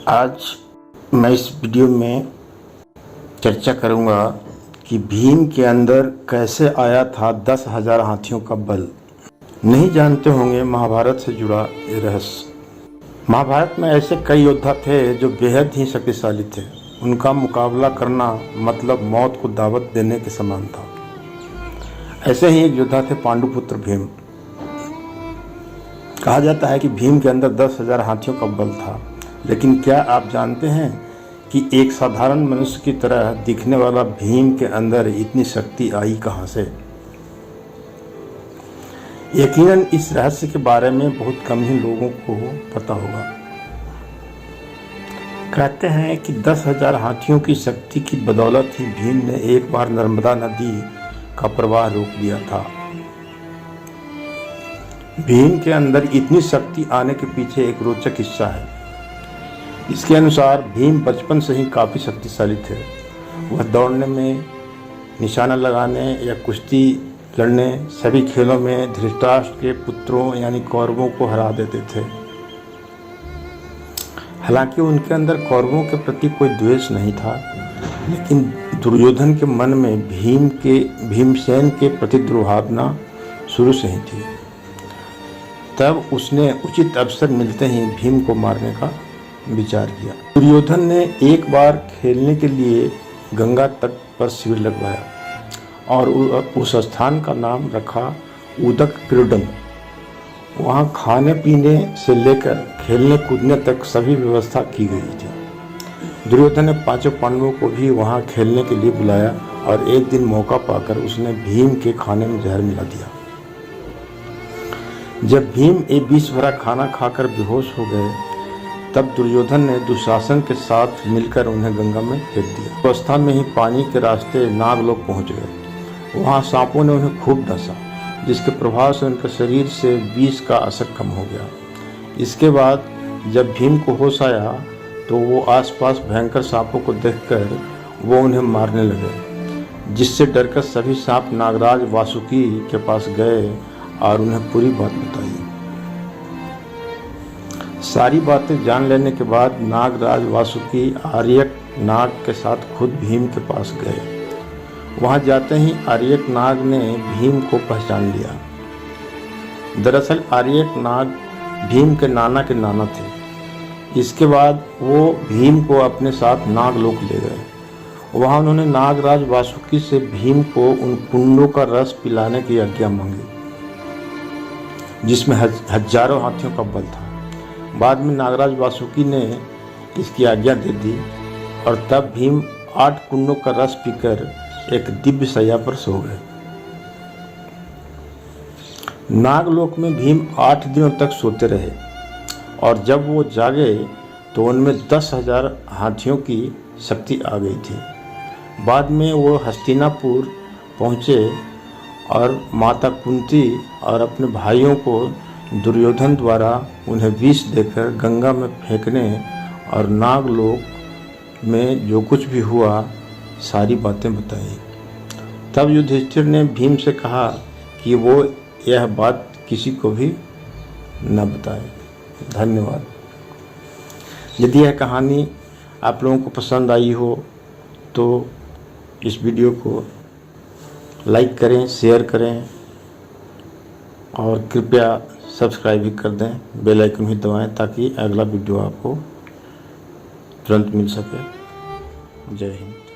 आज मैं इस वीडियो में चर्चा करूंगा कि भीम के अंदर कैसे आया था 10,000 हाथियों का बल। नहीं जानते होंगे महाभारत से जुड़ा ये रहस्य। महाभारत में ऐसे कई योद्धा थे जो बेहद ही शक्तिशाली थे। उनका मुकाबला करना मतलब मौत को दावत देने के समान था। ऐसे ही एक योद्धा थे पांडुपुत्र भीम। कहा जाता है कि भीम के अंदर 10,000 हाथियों का बल था। लेकिन क्या आप जानते हैं कि एक साधारण मनुष्य की तरह दिखने वाला भीम के अंदर इतनी शक्ति आई कहां से? यकीनन इस रहस्य के बारे में बहुत कम ही लोगों को पता होगा। कहते हैं कि 10,000 हाथियों की शक्ति की बदौलत ही भीम ने एक बार नर्मदा नदी का प्रवाह रोक दिया था। भीम के अंदर इतनी शक्ति आने के पीछे एक रोचक किस्सा है। इसके अनुसार भीम बचपन से ही काफ़ी शक्तिशाली थे। वह दौड़ने में, निशाना लगाने या कुश्ती लड़ने सभी खेलों में धृतराष्ट्र के पुत्रों यानी कौरवों को हरा देते थे। हालांकि उनके अंदर कौरवों के प्रति कोई द्वेष नहीं था, लेकिन दुर्योधन के मन में भीमसेन के प्रति दुर्भावना शुरू से ही थी। तब उसने उचित अवसर मिलते ही भीम को मारने का विचार किया। दुर्योधन ने एक बार खेलने के लिए गंगा तट पर शिविर लगवाया और उस स्थान का नाम रखा उदक क्रीडन। वहां खाने पीने से लेकर खेलने कूदने तक सभी व्यवस्था की गई थी। दुर्योधन ने पांचों पांडवों को भी वहां खेलने के लिए बुलाया और एक दिन मौका पाकर उसने भीम के खाने में जहर मिला दिया। जब भीम एक विष भरा खाना खाकर बेहोश हो गए, तब दुर्योधन ने दुशासन के साथ मिलकर उन्हें गंगा में फेंक दिया। अवस्था में ही पानी के रास्ते नागलोक पहुंच गए। वहां सांपों ने उन्हें खूब डसा, जिसके प्रभाव से उनके शरीर से विष का असर कम हो गया। इसके बाद जब भीम को होश आया तो वो आसपास भयंकर सांपों को देखकर वो उन्हें मारने लगे, जिससे डरकर सभी सांप नागराज वासुकी के पास गए और उन्हें पूरी बात बताई। सारी बातें जान लेने के बाद नागराज वासुकी आर्यक नाग के साथ खुद भीम के पास गए। वहां जाते ही आर्यक नाग ने भीम को पहचान लिया। दरअसल आर्यक नाग भीम के नाना थे। इसके बाद वो भीम को अपने साथ नागलोक ले गए। वहां उन्होंने नागराज वासुकी से भीम को उन कुंडों का रस पिलाने की आज्ञा मांगी, जिसमें हजारों हाथियों का बल था। बाद में नागराज वासुकी ने इसकी आज्ञा दे दी और तब भीम 8 कुंडों का रस पीकर एक दिव्य शैया पर सो गए। नागलोक में भीम 8 दिनों तक सोते रहे और जब वो जागे तो उनमें 10,000 हाथियों की शक्ति आ गई थी। बाद में वो हस्तिनापुर पहुँचे और माता कुंती और अपने भाइयों को दुर्योधन द्वारा उन्हें विष देकर गंगा में फेंकने और नागलोक में जो कुछ भी हुआ सारी बातें बताई। तब युधिष्ठिर ने भीम से कहा कि वो यह बात किसी को भी न बताए। धन्यवाद। यदि यह कहानी आप लोगों को पसंद आई हो तो इस वीडियो को लाइक करें, शेयर करें और कृपया सब्सक्राइब भी कर दें। बेल आइकन भी दबाएं ताकि अगला वीडियो आपको तुरंत मिल सके। जय हिंद।